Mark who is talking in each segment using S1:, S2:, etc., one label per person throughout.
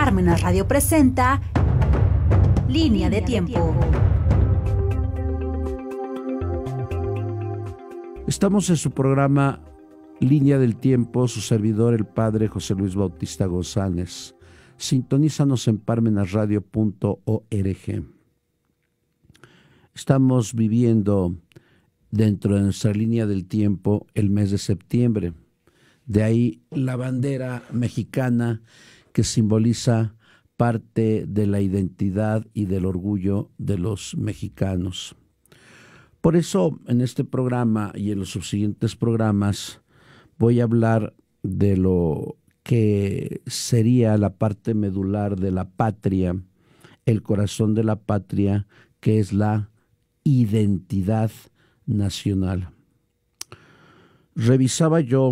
S1: Parmenas Radio presenta Línea de Tiempo.
S2: Estamos en su programa Línea del Tiempo, su servidor, el padre José Luis Bautista González. Sintonízanos en parmenasradio.org. Estamos viviendo dentro de nuestra línea del tiempo el mes de septiembre. De ahí la bandera mexicana que simboliza parte de la identidad y del orgullo de los mexicanos. Por eso en este programa y en los subsiguientes programas voy a hablar de lo que sería la parte medular de la patria, el corazón de la patria, que es la identidad nacional. Revisaba yo,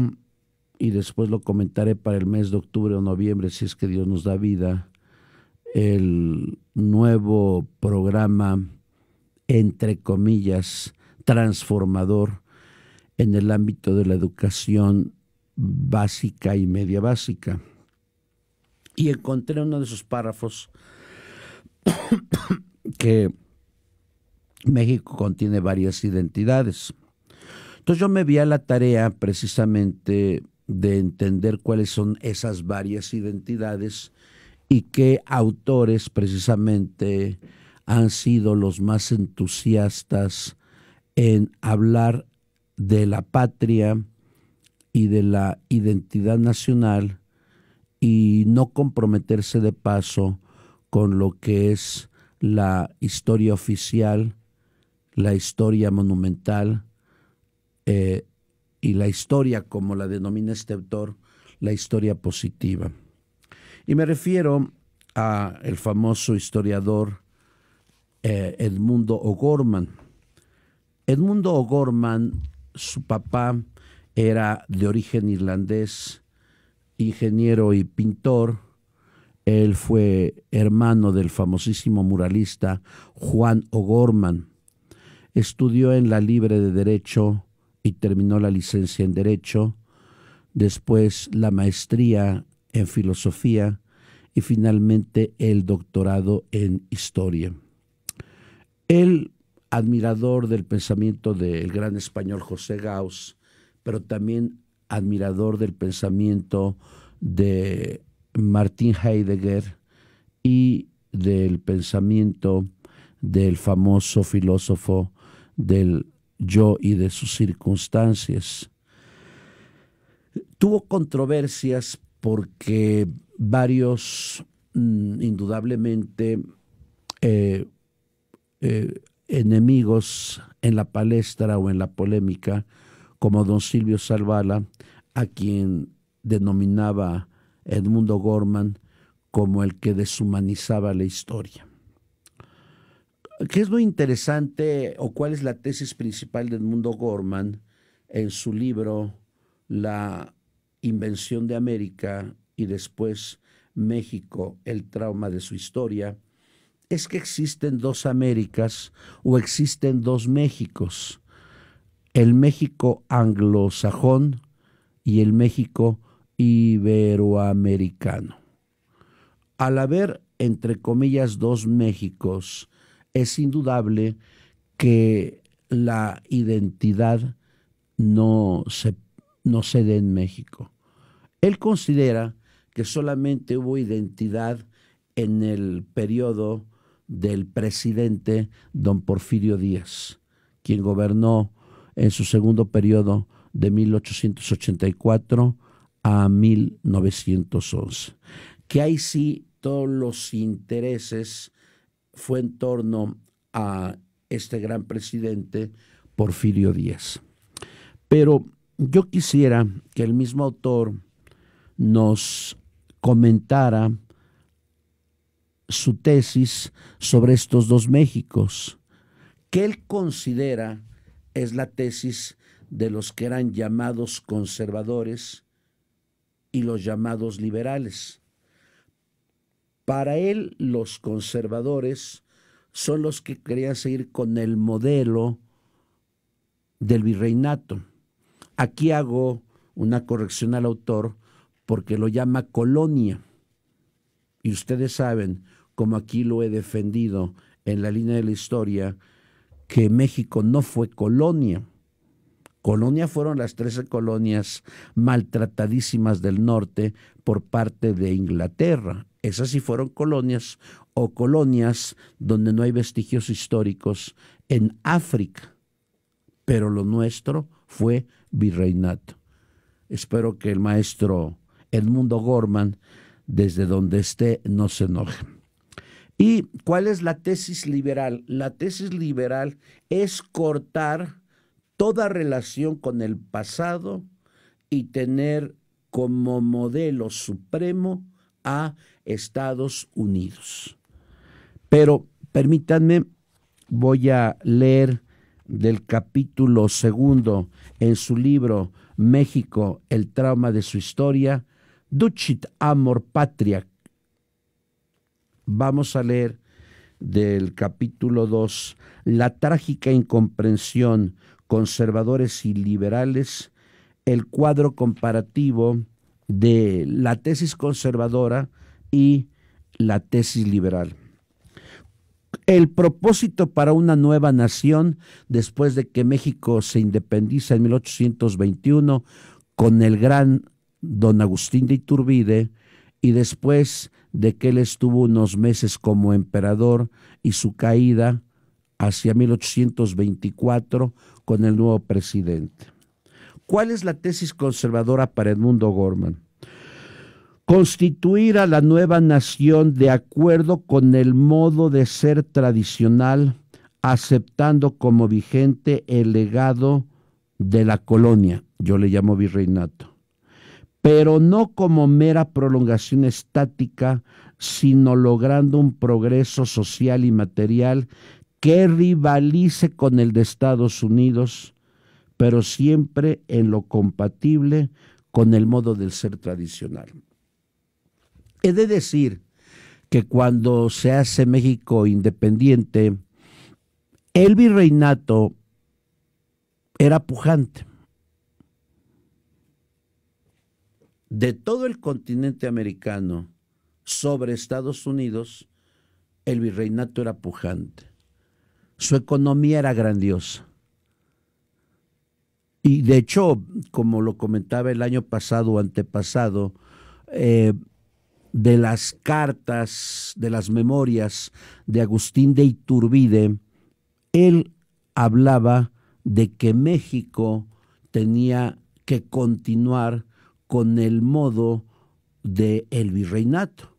S2: y después lo comentaré para el mes de octubre o noviembre, si es que Dios nos da vida, el nuevo programa, entre comillas, transformador en el ámbito de la educación básica y media básica. Y encontré uno de esos párrafos que México contiene varias identidades. Entonces yo me vi a la tarea precisamente de entender cuáles son esas varias identidades y qué autores precisamente han sido los más entusiastas en hablar de la patria y de la identidad nacional y no comprometerse de paso con lo que es la historia oficial, la historia monumental y la historia, como la denomina este autor, la historia positiva. Y me refiero a el famoso historiador Edmundo O'Gorman. Edmundo O'Gorman, su papá era de origen irlandés, ingeniero y pintor. Él fue hermano del famosísimo muralista Juan O'Gorman. Estudió en la Libre de Derecho y terminó la licencia en Derecho, después la maestría en Filosofía y finalmente el doctorado en Historia. Él, admirador del pensamiento del gran español José Gauss, pero también admirador del pensamiento de Martin Heidegger y del pensamiento del famoso filósofo del yo y de sus circunstancias. Tuvo controversias porque varios, indudablemente, enemigos en la palestra o en la polémica, como don Silvio Salvala, a quien denominaba Edmundo O'Gorman como el que deshumanizaba la historia. ¿Qué es lo interesante o cuál es la tesis principal de Edmundo O'Gorman en su libro La invención de América y después México, el trauma de su historia? Es que existen dos Américas o existen dos Méxicos, el México anglosajón y el México iberoamericano. Al haber, entre comillas, dos Méxicos, es indudable que la identidad no se dé en México. Él considera que solamente hubo identidad en el periodo del presidente don Porfirio Díaz, quien gobernó en su segundo periodo de 1884 a 1911. Que ahí sí todos los intereses fue en torno a este gran presidente Porfirio Díaz. Pero yo quisiera que el mismo autor nos comentara su tesis sobre estos dos Méxicos, que él considera es la tesis de los que eran llamados conservadores y los llamados liberales. Para él, los conservadores son los que querían seguir con el modelo del virreinato. Aquí hago una corrección al autor porque lo llama colonia y ustedes saben, como aquí lo he defendido en la línea de la historia, que México no fue colonia. Colonia fueron las 13 colonias maltratadísimas del norte por parte de Inglaterra. Esas sí fueron colonias, o colonias donde no hay vestigios históricos en África. Pero lo nuestro fue virreinato. Espero que el maestro Edmundo Gorman, desde donde esté, no se enoje. ¿Y cuál es la tesis liberal? La tesis liberal es cortar toda relación con el pasado y tener como modelo supremo a Estados Unidos. Pero permítanme, voy a leer del capítulo 2 en su libro México, el trauma de su historia, Ducit Amor Patria. Vamos a leer del capítulo 2, la trágica incomprensión, conservadores y liberales, el cuadro comparativo de la tesis conservadora y la tesis liberal. El propósito para una nueva nación después de que México se independiza en 1821 con el gran don Agustín de Iturbide, y después de que él estuvo unos meses como emperador y su caída hacia 1824 con el nuevo presidente. ¿Cuál es la tesis conservadora para Edmundo Gorman? Constituir a la nueva nación de acuerdo con el modo de ser tradicional, aceptando como vigente el legado de la colonia, yo le llamo virreinato, pero no como mera prolongación estática, sino logrando un progreso social y material que rivalice con el de Estados Unidos, pero siempre en lo compatible con el modo del ser tradicional. He de decir que cuando se hace México independiente, el virreinato era pujante. De todo el continente americano sobre Estados Unidos, el virreinato era pujante. Su economía era grandiosa. Y de hecho, como lo comentaba el año pasado o antepasado, de las cartas, de las memorias de Agustín de Iturbide, él hablaba de que México tenía que continuar con el modo del virreinato.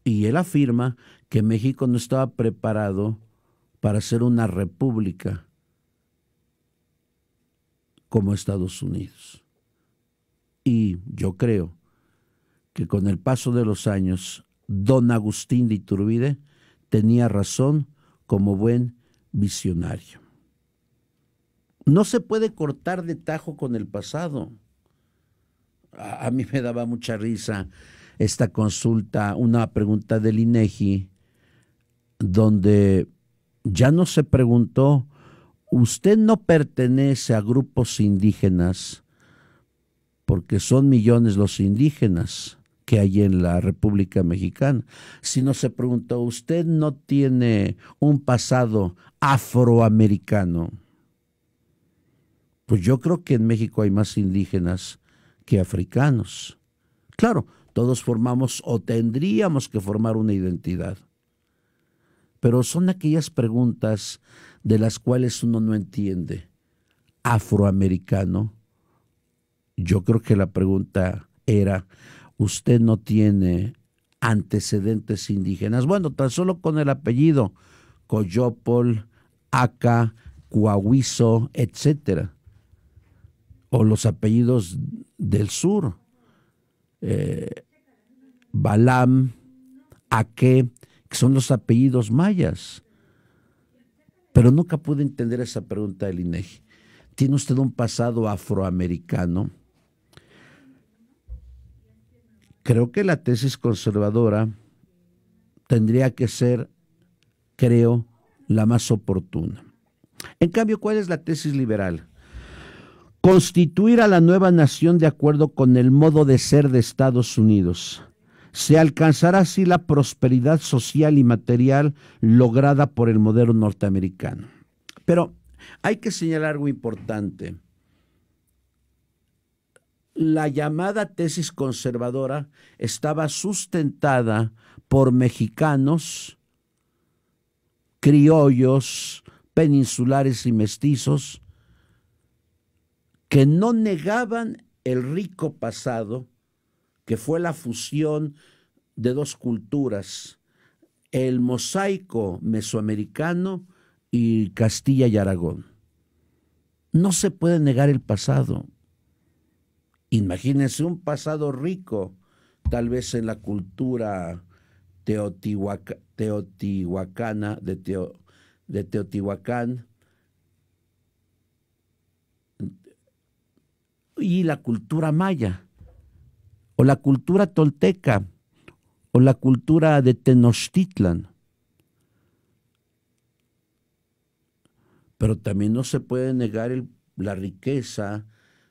S2: Y él afirma que México no estaba preparado para ser una república como Estados Unidos. Y yo creo que con el paso de los años, don Agustín de Iturbide tenía razón como buen visionario. No se puede cortar de tajo con el pasado. A mí me daba mucha risa esta consulta, una pregunta del INEGI, donde ya no se preguntó, ¿usted no pertenece a grupos indígenas? Porque son millones los indígenas que hay en la República Mexicana. Sino se preguntó, ¿usted no tiene un pasado afroamericano? Pues yo creo que en México hay más indígenas que africanos. Claro, todos formamos o tendríamos que formar una identidad. Pero son aquellas preguntas de las cuales uno no entiende. Afroamericano. Yo creo que la pregunta era, ¿usted no tiene antecedentes indígenas? Bueno, tan solo con el apellido, Coyopol, Aca, Coahuizo, etcétera. O los apellidos del sur, Balam, Aque, que son los apellidos mayas. Pero nunca pude entender esa pregunta del INEGI. ¿Tiene usted un pasado afroamericano? Creo que la tesis conservadora tendría que ser, creo, la más oportuna. En cambio, ¿cuál es la tesis liberal? Constituir a la nueva nación de acuerdo con el modo de ser de Estados Unidos, se alcanzará así la prosperidad social y material lograda por el modelo norteamericano. Pero hay que señalar algo importante. La llamada tesis conservadora estaba sustentada por mexicanos, criollos, peninsulares y mestizos, que no negaban el rico pasado, que fue la fusión de dos culturas, el mosaico mesoamericano y Castilla y Aragón. No se puede negar el pasado. Imagínense un pasado rico, tal vez en la cultura teotihuacana, de Teotihuacán, y la cultura maya, o la cultura tolteca, o la cultura de Tenochtitlan. Pero también no se puede negar la riqueza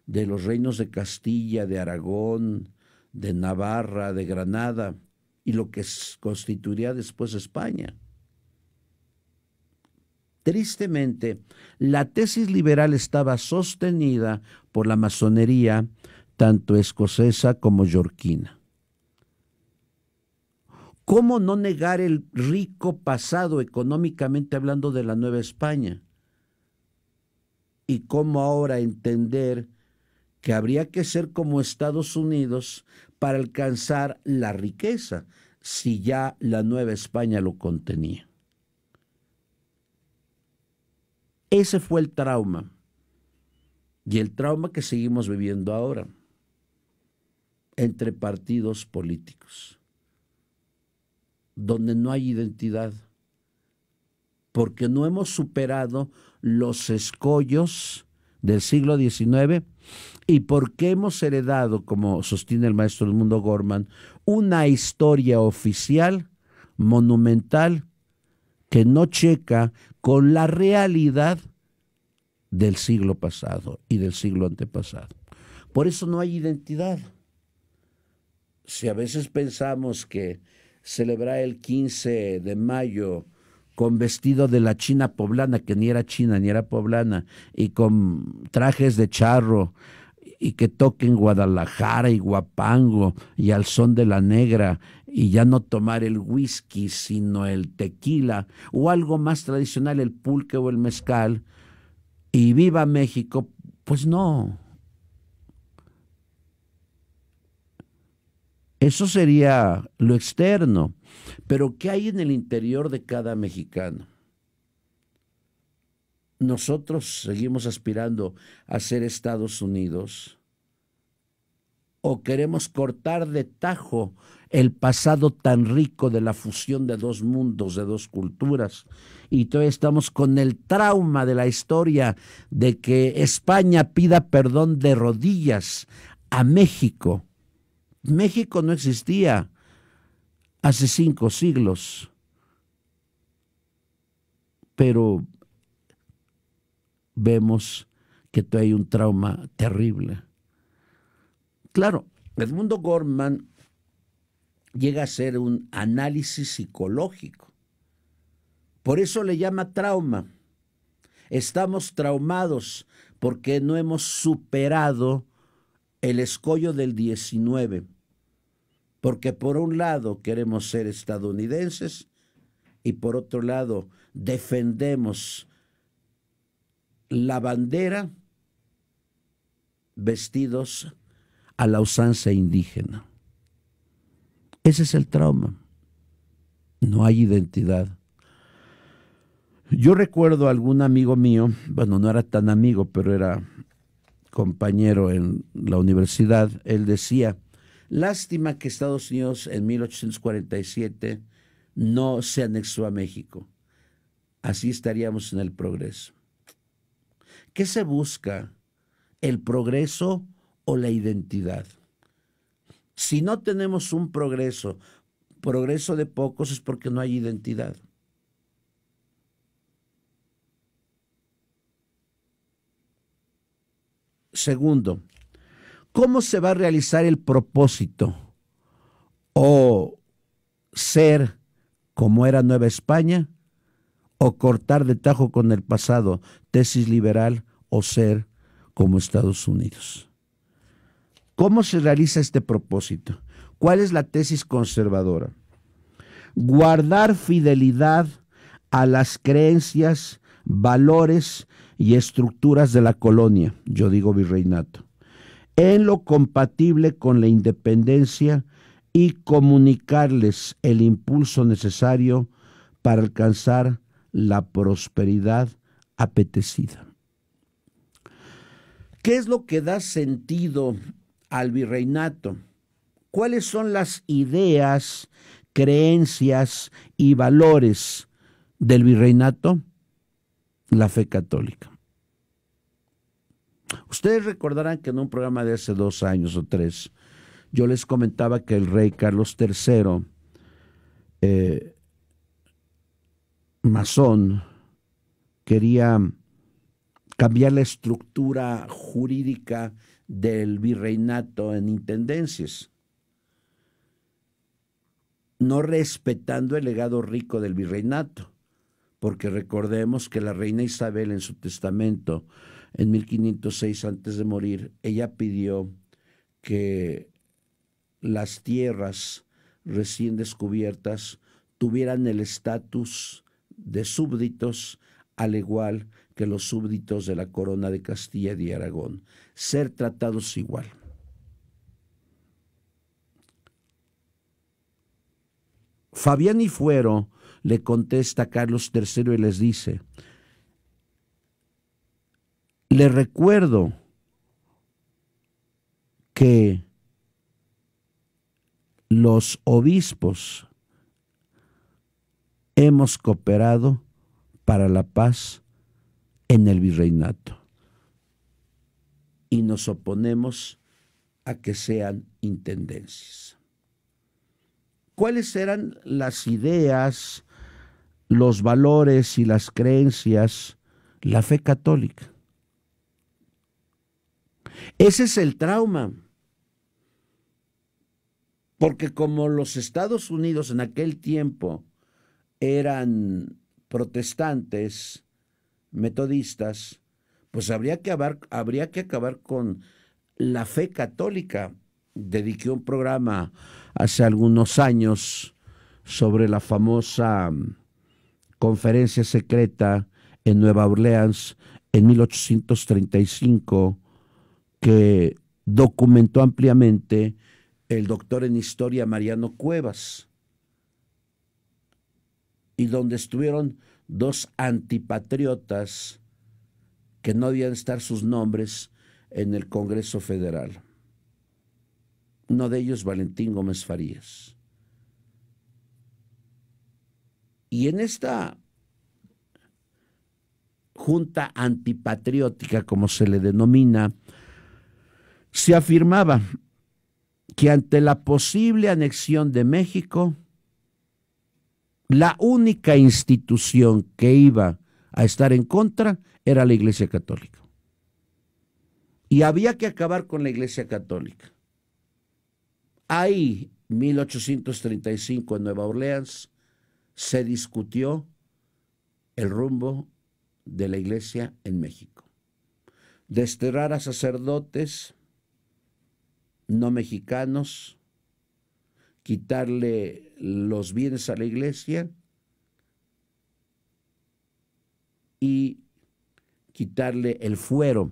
S2: de los reinos de Castilla, de Aragón, de Navarra, de Granada, y lo que constituiría después España. Tristemente, la tesis liberal estaba sostenida por la masonería, tanto escocesa como yorquina. ¿Cómo no negar el rico pasado económicamente hablando de la Nueva España? Y cómo ahora entender que habría que ser como Estados Unidos para alcanzar la riqueza, si ya la Nueva España lo contenía. Ese fue el trauma, y el trauma que seguimos viviendo ahora entre partidos políticos, donde no hay identidad, porque no hemos superado los escollos del siglo XIX y porque hemos heredado, como sostiene el maestro Edmundo Gorman, una historia oficial, monumental, que no checa con la realidad del siglo pasado y del siglo antepasado. Por eso no hay identidad. Si a veces pensamos que celebrar el 15 de mayo con vestido de la China poblana, que ni era china ni era poblana, y con trajes de charro, y que toquen Guadalajara y Guapango y al son de la negra, y ya no tomar el whisky sino el tequila o algo más tradicional, el pulque o el mezcal, y viva México, pues no. Eso sería lo externo, pero ¿qué hay en el interior de cada mexicano? ¿Nosotros seguimos aspirando a ser Estados Unidos? ¿O queremos cortar de tajo el pasado tan rico de la fusión de dos mundos, de dos culturas? Y todavía estamos con el trauma de la historia de que España pida perdón de rodillas a México. México no existía hace 5 siglos, pero vemos que todavía hay un trauma terrible. Claro, Edmundo Gorman llega a ser un análisis psicológico. Por eso le llama trauma. Estamos traumados porque no hemos superado el escollo del 19. Porque por un lado queremos ser estadounidenses y por otro lado defendemos la bandera vestidos a la usanza indígena. Ese es el trauma. No hay identidad. Yo recuerdo a algún amigo mío, bueno, no era tan amigo, pero era compañero en la universidad. Él decía: lástima que Estados Unidos en 1847 no se anexó a México. Así estaríamos en el progreso. ¿Qué se busca? ¿El progreso o la identidad? Si no tenemos un progreso de pocos, es porque no hay identidad. Segundo, ¿cómo se va a realizar el propósito o ser como era Nueva España, o cortar de tajo con el pasado, tesis liberal, o ser como Estados Unidos. ¿Cómo se realiza este propósito? ¿Cuál es la tesis conservadora? Guardar fidelidad a las creencias, valores y estructuras de la colonia, yo digo virreinato, en lo compatible con la independencia y comunicarles el impulso necesario para alcanzar la prosperidad apetecida. ¿Qué es lo que da sentido al virreinato? ¿Cuáles son las ideas, creencias y valores del virreinato? La fe católica. Ustedes recordarán que en un programa de hace 2 años o 3, yo les comentaba que el rey Carlos III, masón, quería cambiar la estructura jurídica del virreinato en intendencias, no respetando el legado rico del virreinato, porque recordemos que la reina Isabel en su testamento, en 1506, antes de morir, ella pidió que las tierras recién descubiertas tuvieran el estatus de súbditos, al igual que los súbditos de la corona de Castilla y de Aragón, ser tratados igual. Fabián y Fuero le contesta a Carlos III y les dice: le recuerdo que los obispos hemos cooperado para la paz en el virreinato y nos oponemos a que sean intendencias. ¿Cuáles eran las ideas, los valores y las creencias? La fe católica. Ese es el trauma. Porque como los Estados Unidos en aquel tiempo eran protestantes, metodistas, pues habría que acabar con la fe católica. Dediqué un programa hace algunos años sobre la famosa conferencia secreta en Nueva Orleans en 1835, que documentó ampliamente el doctor en historia Mariano Cuevas, y donde estuvieron 2 antipatriotas que no debían estar sus nombres en el Congreso Federal. Uno de ellos, Valentín Gómez Farías. Y en esta junta antipatriótica, como se le denomina, se afirmaba que ante la posible anexión de México, la única institución que iba a estar en contra era la Iglesia Católica. Y había que acabar con la Iglesia Católica. Ahí, 1835, en Nueva Orleans, se discutió el rumbo de la Iglesia en México. Desterrar a sacerdotes no mexicanos, quitarle los bienes a la Iglesia y quitarle el fuero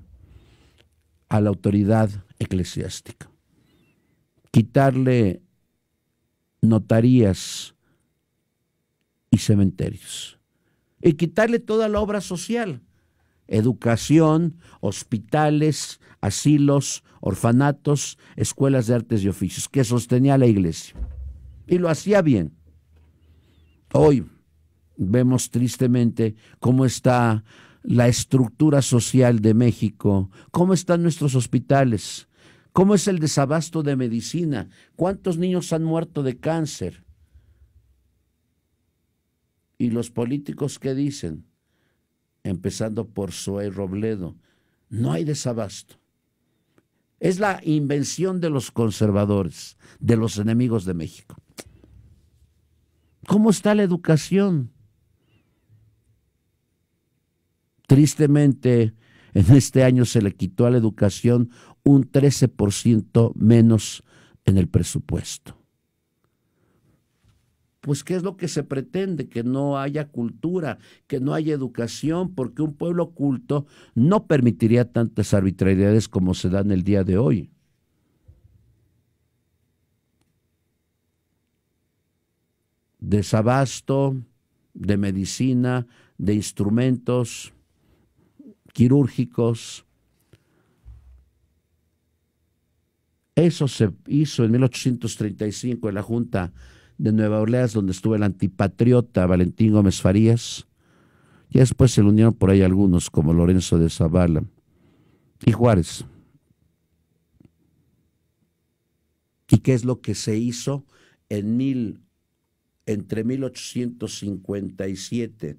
S2: a la autoridad eclesiástica, quitarle notarías y cementerios, y quitarle toda la obra social, educación, hospitales, asilos, orfanatos, escuelas de artes y oficios, que sostenía la Iglesia. Y lo hacía bien. Hoy vemos tristemente cómo está la estructura social de México, cómo están nuestros hospitales, cómo es el desabasto de medicina, cuántos niños han muerto de cáncer. Y los políticos, ¿qué dicen? Empezando por Zoé Robledo: no hay desabasto. Es la invención de los conservadores, de los enemigos de México. ¿Cómo está la educación? Tristemente, en este año se le quitó a la educación un 13% menos en el presupuesto. Pues, ¿qué es lo que se pretende? Que no haya cultura, que no haya educación, porque un pueblo culto no permitiría tantas arbitrariedades como se dan el día de hoy. Desabasto de medicina, de instrumentos quirúrgicos. Eso se hizo en 1835 en la Junta de Nueva Orleans, donde estuvo el antipatriota Valentín Gómez Farías. Y después se le unieron por ahí algunos, como Lorenzo de Zavala y Juárez. ¿Y qué es lo que se hizo entre 1857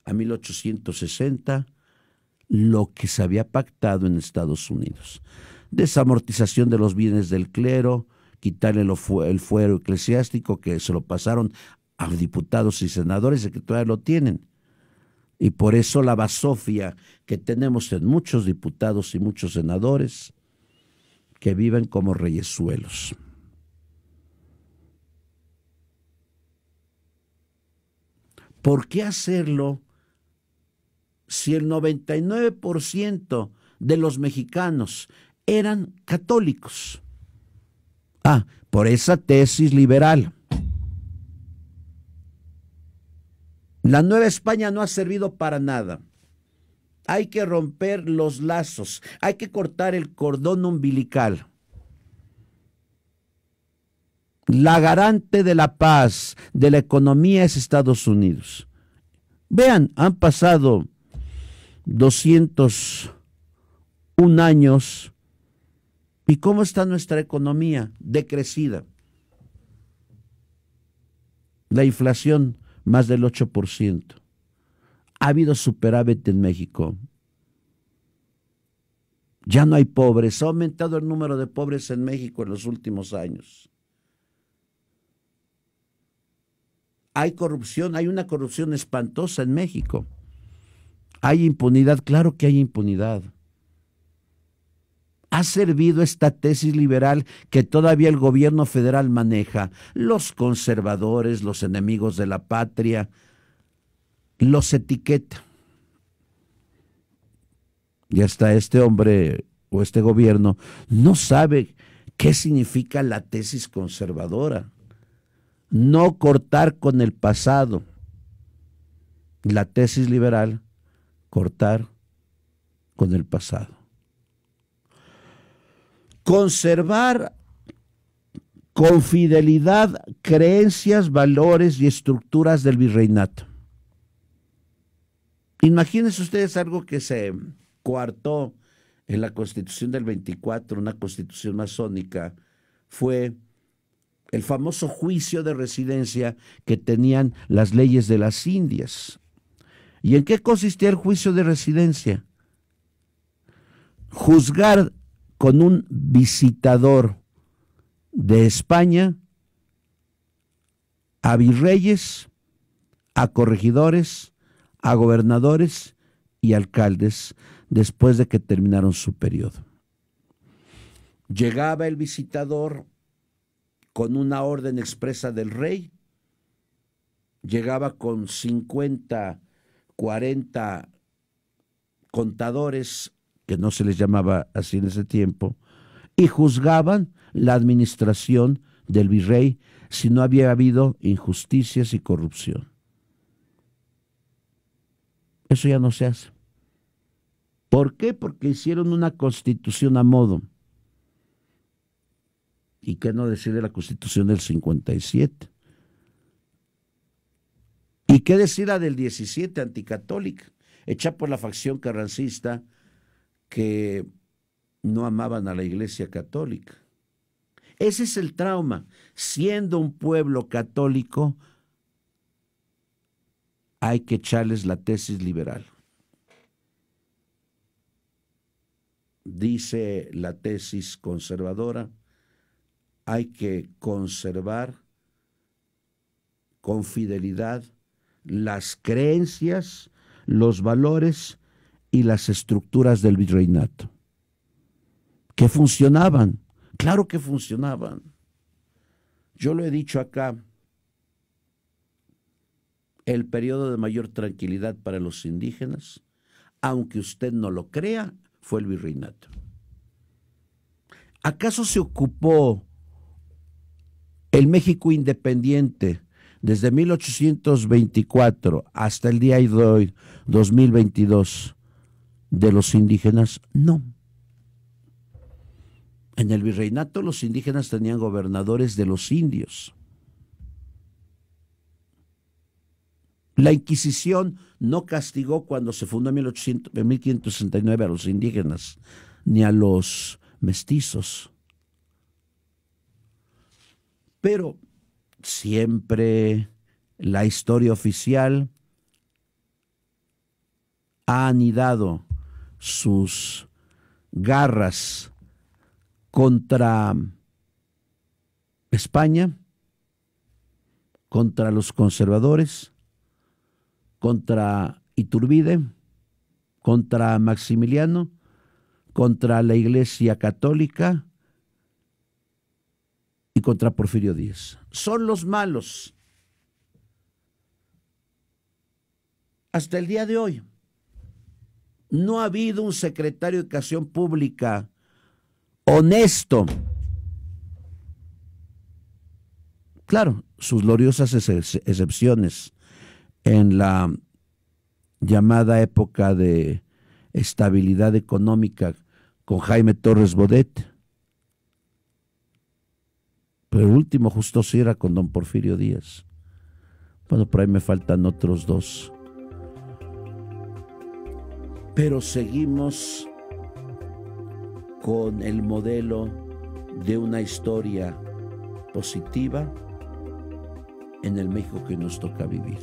S2: a 1860? Lo que se había pactado en Estados Unidos. Desamortización de los bienes del clero, quitarle el fuero eclesiástico, que se lo pasaron a diputados y senadores, que todavía lo tienen. Y por eso la basofia que tenemos en muchos diputados y muchos senadores que viven como reyesuelos. ¿Por qué hacerlo si el 99% de los mexicanos eran católicos? Por esa tesis liberal. La Nueva España no ha servido para nada. Hay que romper los lazos, hay que cortar el cordón umbilical. La garante de la paz, de la economía es Estados Unidos. Vean, han pasado 201 años. ¿Y cómo está nuestra economía? Decrecida. La inflación, más del 8%. Ha habido superávit en México. Ya no hay pobres. Ha aumentado el número de pobres en México en los últimos años. Hay corrupción, hay una corrupción espantosa en México. Hay impunidad, claro que hay impunidad. ¿Ha servido esta tesis liberal que todavía el gobierno federal maneja? Los conservadores, los enemigos de la patria, los etiqueta. Y hasta este hombre o este gobierno no sabe qué significa la tesis conservadora. No cortar con el pasado. La tesis liberal, cortar con el pasado. Conservar con fidelidad creencias, valores y estructuras del virreinato. Imagínense ustedes algo que se coartó en la Constitución del 24, una constitución masónica, fue el famoso juicio de residencia que tenían las leyes de las Indias. ¿Y en qué consistía el juicio de residencia? Juzgar con un visitador de España a virreyes, a corregidores, a gobernadores y alcaldes después de que terminaron su periodo. Llegaba el visitador con una orden expresa del rey, llegaba con 50, 40 contadores, que no se les llamaba así en ese tiempo, y juzgaban la administración del virrey si no había habido injusticias y corrupción. Eso ya no se hace. ¿Por qué? Porque hicieron una constitución a modo. ¿Y qué no decir de la Constitución del 57? ¿Y qué decir la del 17, anticatólica, hecha por la facción carrancista que no amaban a la Iglesia Católica? Ese es el trauma. Siendo un pueblo católico, hay que echarles la tesis liberal. Dice la tesis conservadora, hay que conservar con fidelidad las creencias, los valores y las estructuras del virreinato. ¿Que funcionaban? Claro que funcionaban. Yo lo he dicho acá, el periodo de mayor tranquilidad para los indígenas, aunque usted no lo crea, fue el virreinato. ¿Acaso se ocupó el México independiente desde 1824 hasta el día de hoy, 2022, de los indígenas? No. En el virreinato los indígenas tenían gobernadores de los indios. La Inquisición no castigó cuando se fundó en 1569 a los indígenas, ni a los mestizos. Pero siempre la historia oficial ha anidado sus garras contra España, contra los conservadores, contra Iturbide, contra Maximiliano, contra la Iglesia Católica y contra Porfirio Díaz. Son los malos. Hasta el día de hoy no ha habido un secretario de Educación Pública honesto. Claro, sus gloriosas excepciones en la llamada época de estabilidad económica con Jaime Torres Bodet. Pero el último justo sí era con don Porfirio Díaz. Bueno, por ahí me faltan otros dos. Pero seguimos con el modelo de una historia positiva en el México que nos toca vivir.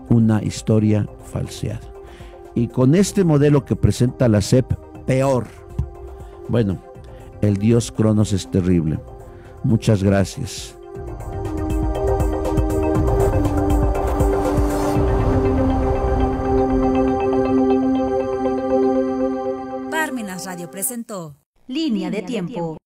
S2: Una historia falseada. Y con este modelo que presenta la SEP, peor. Bueno, el dios Cronos es terrible. Muchas gracias.
S1: Parmenas Radio presentó Línea de Tiempo.